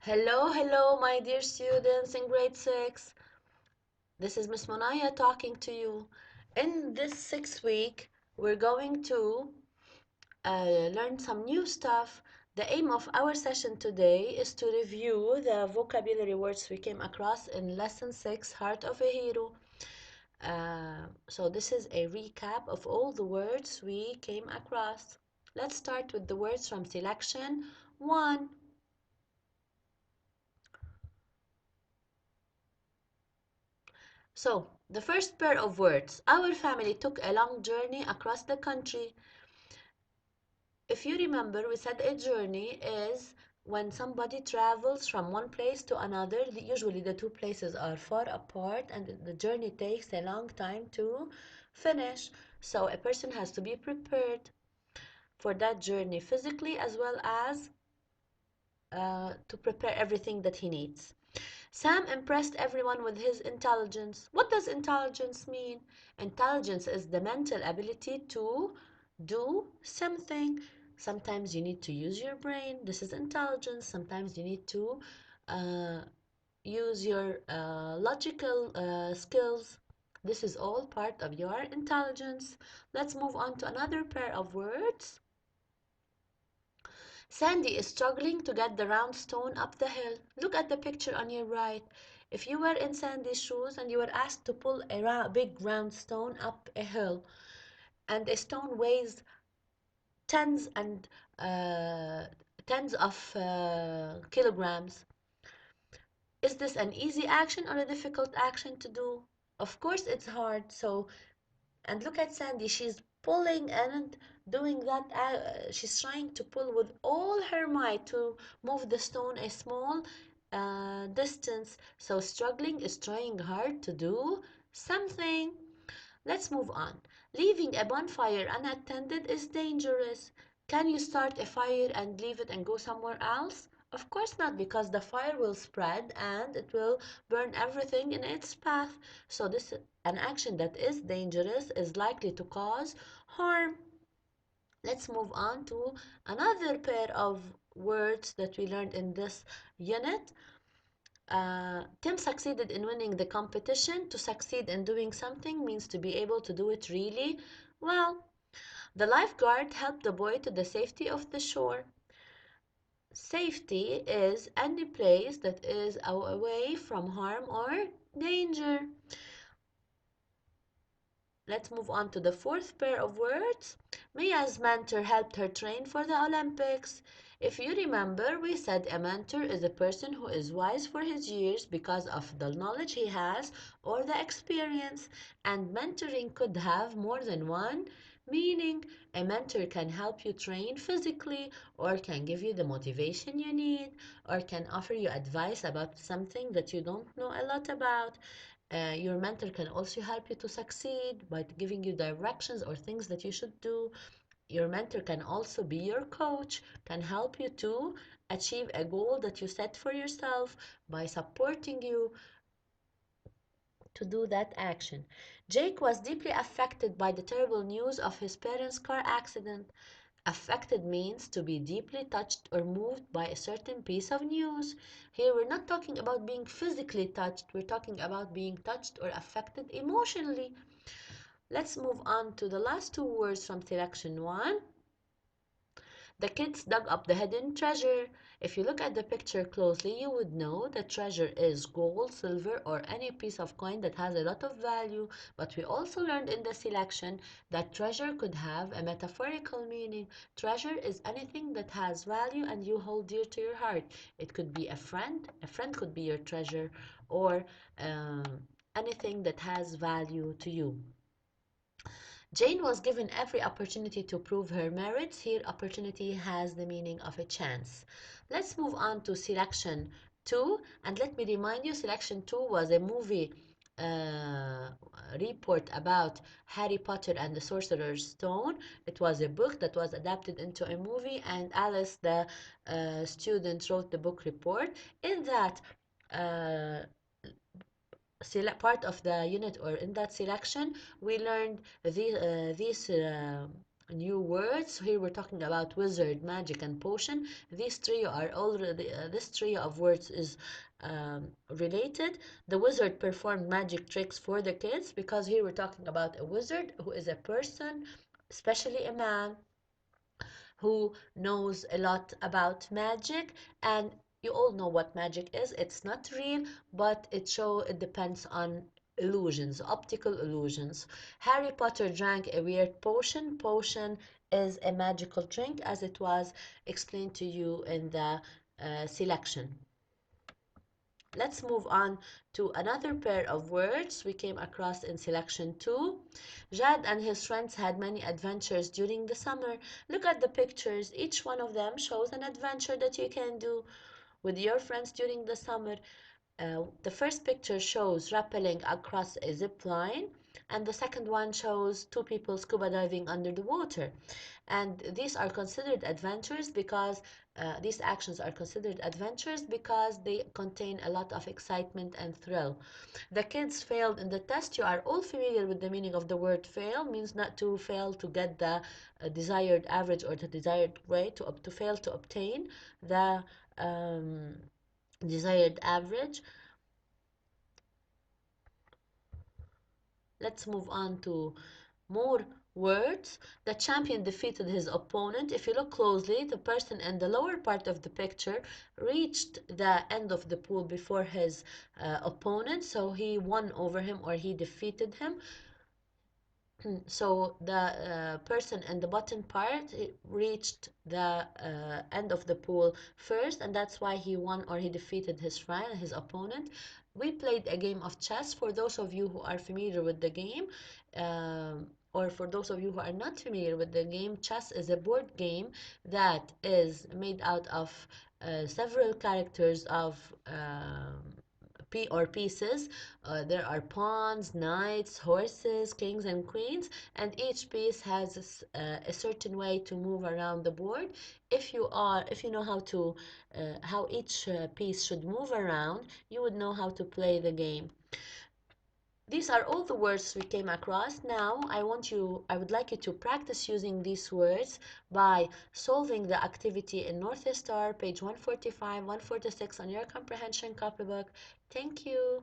Hello, hello, my dear students in grade 6. This is Miss Monaya talking to you. In this 6th week, we're going to learn some new stuff. The aim of our session today is to review the vocabulary words we came across in Lesson 6, Heart of a Hero. So this is a recap of all the words we came across. Let's start with the words from selection 1. So, the first pair of words. Our family took a long journey across the country. If you remember, we said a journey is when somebody travels from one place to another. Usually the two places are far apart and the journey takes a long time to finish. So a person has to be prepared for that journey physically as well as to prepare everything that he needs. Sam impressed everyone with his intelligence. What does intelligence mean? Intelligence is the mental ability to do something. Sometimes you need to use your brain. This is intelligence. Sometimes you need to uh, use your logical skills. This is all part of your intelligence. Let's move on to another pair of words. Sandy is struggling to get the round stone up the hill. Look at the picture on your right. If you were in Sandy's shoes and you were asked to pull a big round stone up a hill, and a stone weighs tens and uh, tens of kilograms, is this an easy action or a difficult action to do? Of course, it's hard. And look at Sandy, she's pulling and doing that. She's trying to pull with all her might to move the stone a small distance. So struggling is trying hard to do something. Let's move on. Leaving a bonfire unattended is dangerous. Can you start a fire and leave it and go somewhere else? Of course not, because the fire will spread and it will burn everything in its path. So this an action that is dangerous is likely to cause harm. Let's move on to another pair of words that we learned in this unit. Tim succeeded in winning the competition. To succeed in doing something means to be able to do it really well. The lifeguard helped the boy to the safety of the shore. Safety is any place that is away from harm or danger. Let's move on to the fourth pair of words. Mia's mentor helped her train for the Olympics. If you remember, we said a mentor is a person who is wise for his years because of the knowledge he has or the experience. And mentoring could have more than one meaning. A mentor can help you train physically, or can give you the motivation you need, or can offer you advice about something that you don't know a lot about. Your mentor can also help you to succeed by giving you directions or things that you should do. Your mentor can also be your coach, can help you to achieve a goal that you set for yourself by supporting you to do that action. Jake was deeply affected by the terrible news of his parents' car accident. Affected means to be deeply touched or moved by a certain piece of news. Here we're not talking about being physically touched, we're talking about being touched or affected emotionally. Let's move on to the last two words from selection 1. The kids dug up the hidden treasure. If you look at the picture closely, you would know that treasure is gold, silver, or any piece of coin that has a lot of value. But we also learned in the selection that treasure could have a metaphorical meaning. Treasure is anything that has value and you hold dear to your heart. It could be a friend. A friend could be your treasure, or anything that has value to you. Jane was given every opportunity to prove her merits. Here, opportunity has the meaning of a chance. Let's move on to selection 2. And let me remind you, selection 2 was a movie uh, report about Harry Potter and the Sorcerer's Stone. It was a book that was adapted into a movie, and Alice, the student, wrote the book report. In that uh, part of the unit, or in that selection, we learned these new words. Here we're talking about wizard, magic, and potion. These trio are already, this trio of words is related. The wizard performed magic tricks for the kids because here we're talking about a wizard who is a person, especially a man, who knows a lot about magic. And you all know what magic is. It's not real, but it depends on illusions, optical illusions. Harry Potter drank a weird potion. Potion is a magical drink, as it was explained to you in the selection. Let's move on to another pair of words we came across in selection 2. Jad and his friends had many adventures during the summer. Look at the pictures. Each one of them shows an adventure that you can do with your friends during the summer. The first picture shows rappelling across a zip line, and the second one shows two people scuba diving under the water. And these actions are considered adventures because they contain a lot of excitement and thrill. The kids failed in the test. You are all familiar with the meaning of the word fail. Means not to fail to get the desired average or the desired grade, to fail to obtain the um, desired average. Let's move on to more words. The champion defeated his opponent. If you look closely, the person in the lower part of the picture reached the end of the pool before his opponent, so he won over him or he defeated him. So the person in the bottom part reached the end of the pool first, and that's why he won or he defeated his friend, his opponent. We played a game of chess. For those of you who are familiar with the game, or for those of you who are not familiar with the game, chess is a board game that is made out of several characters of pieces. There are pawns, knights, horses, kings, and queens, and each piece has a certain way to move around the board. If you know how each piece should move around, you would know how to play the game. These are all the words we came across. Now, I would like you to practice using these words by solving the activity in North Star, page 145, 146 on your comprehension copybook. Thank you.